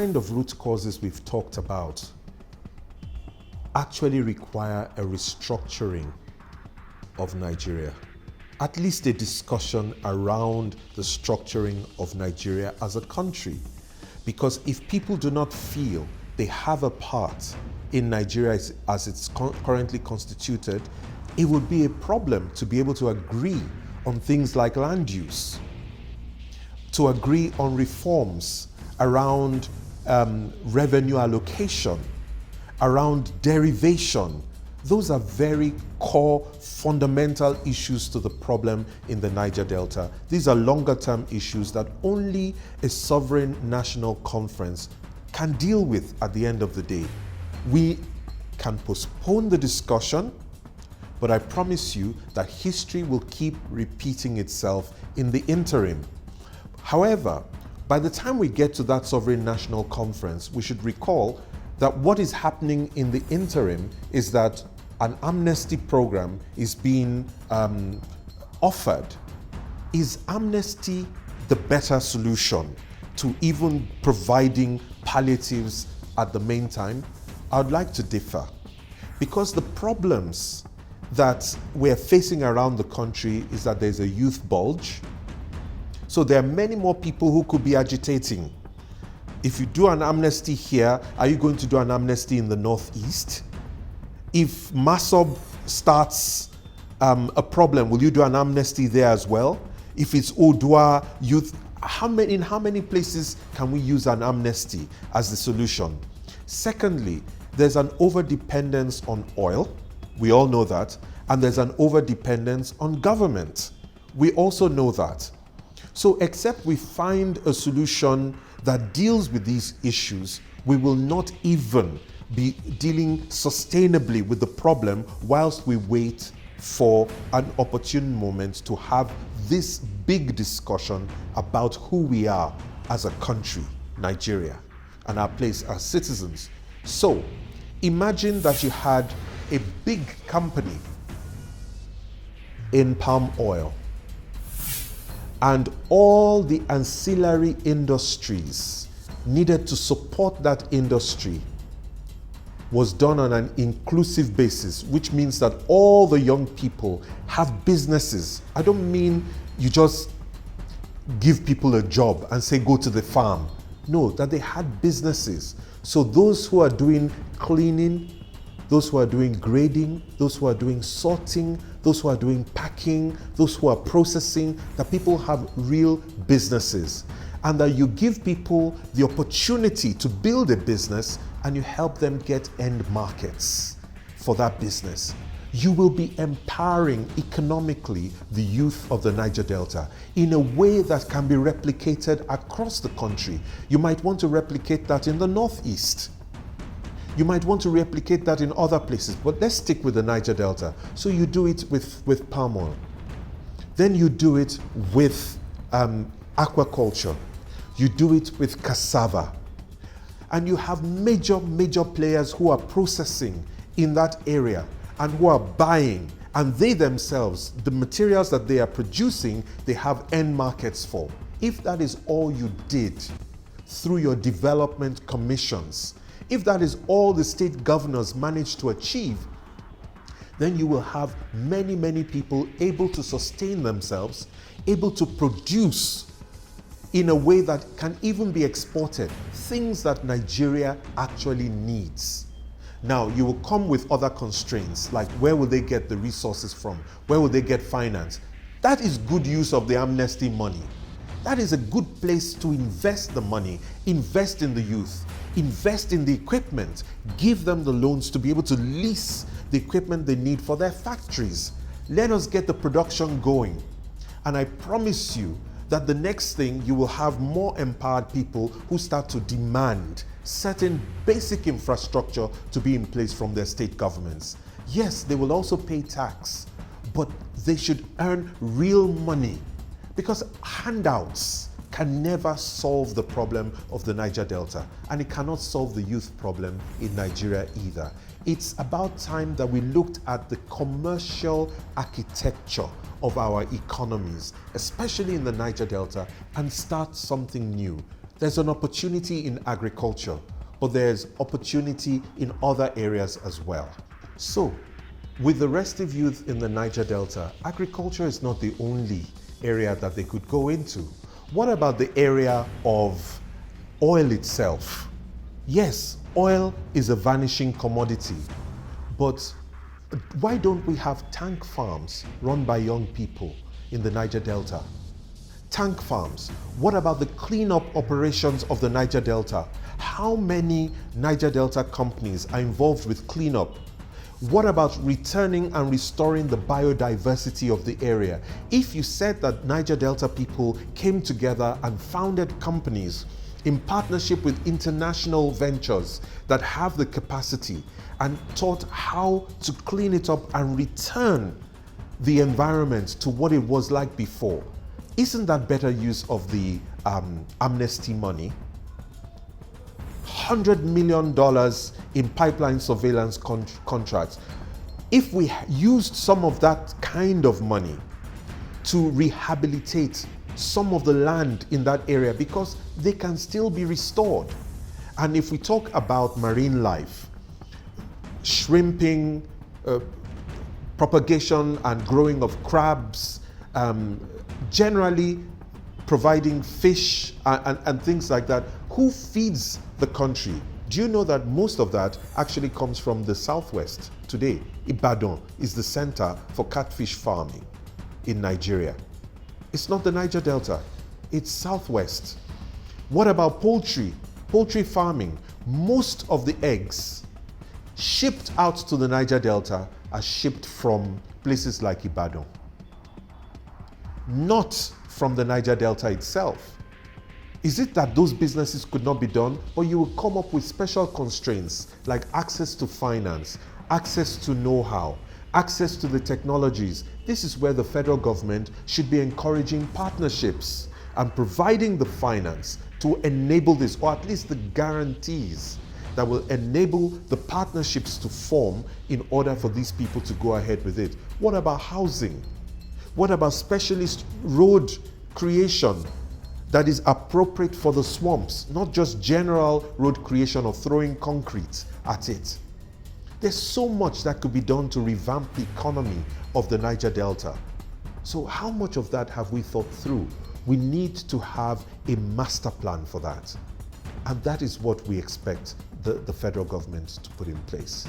kind of root causes we've talked about actually require a restructuring of Nigeria. At least a discussion around the structuring of Nigeria as a country. Because if people do not feel they have a part in Nigeria as it's currently constituted, it would be a problem to be able to agree on things like land use, to agree on reforms around revenue allocation, around derivation. Those are very core, fundamental issues to the problem in the Niger Delta. These are longer-term issues that only a sovereign national conference can deal with at the end of the day. We can postpone the discussion, but I promise you that history will keep repeating itself in the interim. However, by the time we get to that sovereign national conference, we should recall that what is happening in the interim is that an amnesty program is being offered. Is amnesty the better solution to even providing palliatives at the main time? I would like to differ, because the problems that we're facing around the country is that there's a youth bulge. So there are many more people who could be agitating. If you do an amnesty here, are you going to do an amnesty in the Northeast? If Masob starts a problem, will you do an amnesty there as well? If it's Odua youth, in how many places can we use an amnesty as the solution? Secondly, there's an over-dependence on oil. We all know that. And there's an over-dependence on government. We also know that. So except we find a solution that deals with these issues, we will not even be dealing sustainably with the problem whilst we wait for an opportune moment to have this big discussion about who we are as a country, Nigeria, and our place as citizens. So imagine that you had a big company in palm oil, and all the ancillary industries needed to support that industry was done on an inclusive basis, which means that all the young people have businesses. I don't mean you just give people a job and say, go to the farm. No, that they had businesses. So those who are doing cleaning, those who are doing grading, those who are doing sorting, those who are doing packing, those who are processing, that people have real businesses. And that you give people the opportunity to build a business and you help them get end markets for that business. You will be empowering economically the youth of the Niger Delta in a way that can be replicated across the country. You might want to replicate that in the Northeast. You might want to replicate that in other places, but let's stick with the Niger Delta. So you do it with palm oil. Then you do it with aquaculture. You do it with cassava. And you have major players who are processing in that area and who are buying, and they themselves, the materials that they are producing, they have end markets for. If that is all you did through your development commissions, if that is all the state governors managed to achieve, then you will have many people able to sustain themselves, able to produce in a way that can even be exported, things that Nigeria actually needs. Now, you will come with other constraints, like where will they get the resources from? Where will they get finance? That is good use of the amnesty money. That is a good place to invest the money, invest in the youth, invest in the equipment, give them the loans to be able to lease the equipment they need for their factories. Let us get the production going. And I promise you that the next thing, you will have more empowered people who start to demand certain basic infrastructure to be in place from their state governments. Yes, they will also pay tax, but they should earn real money, because handouts can never solve the problem of the Niger Delta, and it cannot solve the youth problem in Nigeria either. It's about time that we looked at the commercial architecture of our economies, especially in the Niger Delta, and start something new. There's an opportunity in agriculture, but there's opportunity in other areas as well. So, with the restive youth in the Niger Delta, agriculture is not the only area that they could go into. What about the area of oil itself? Yes, oil is a vanishing commodity, but why don't we have tank farms run by young people in the Niger Delta? Tank farms. What about the cleanup operations of the Niger Delta? How many Niger Delta companies are involved with cleanup? What about returning and restoring the biodiversity of the area? If you said that Niger Delta people came together and founded companies in partnership with international ventures that have the capacity and taught how to clean it up and return the environment to what it was like before, isn't that better use of the Amnesty money? $100 million in pipeline surveillance contracts. If we used some of that kind of money to rehabilitate some of the land in that area, because they can still be restored. And if we talk about marine life, shrimping, propagation and growing of crabs, generally providing fish and things like that, who feeds the country? Do you know that most of that actually comes from the southwest today? Ibadan is the center for catfish farming in Nigeria. It's not the Niger Delta, it's southwest. What about poultry? Poultry farming. Most of the eggs shipped out to the Niger Delta are shipped from places like Ibadan, not from the Niger Delta itself. Is it that those businesses could not be done, or you will come up with special constraints like access to finance, access to know-how, access to the technologies? This is where the federal government should be encouraging partnerships and providing the finance to enable this, or at least the guarantees that will enable the partnerships to form in order for these people to go ahead with it. What about housing? What about specialist road creation that is appropriate for the swamps, not just general road creation of throwing concrete at it? There's so much that could be done to revamp the economy of the Niger Delta. So how much of that have we thought through? We need to have a master plan for that. And that is what we expect the federal government to put in place.